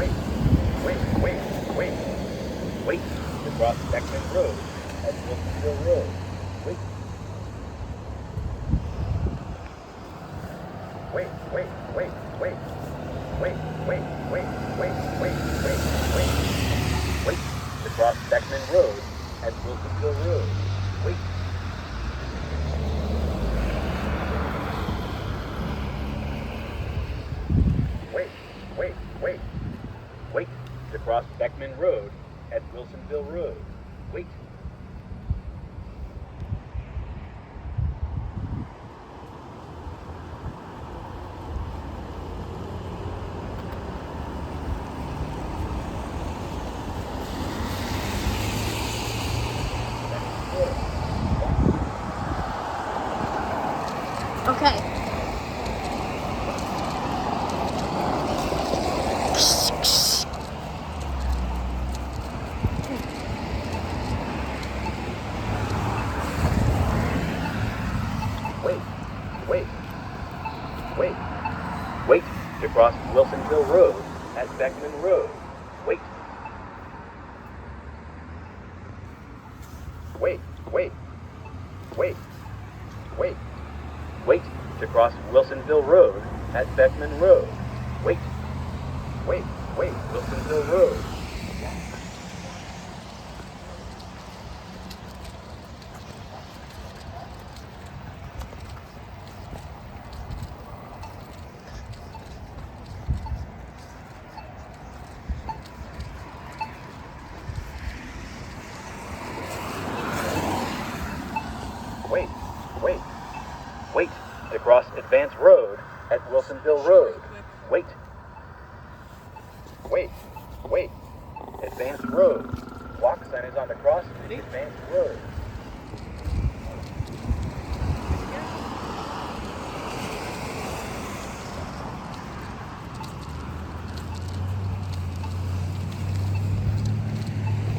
wait, wait. Wait to cross Beckman Road at Wilsonville Road. Wait. Wait. Wait to cross Beckman Road at Wilsonville Road. Wait. Wait to cross Beckman Road at Wilsonville Road. Wait. Okay. Wait to cross Wilsonville Road at Beckman Road. Wait. Wait to cross Wilsonville Road at Beckman Road. Wait. Wilsonville Road. Wait to cross Advance Road at Wilsonville Road. Wait.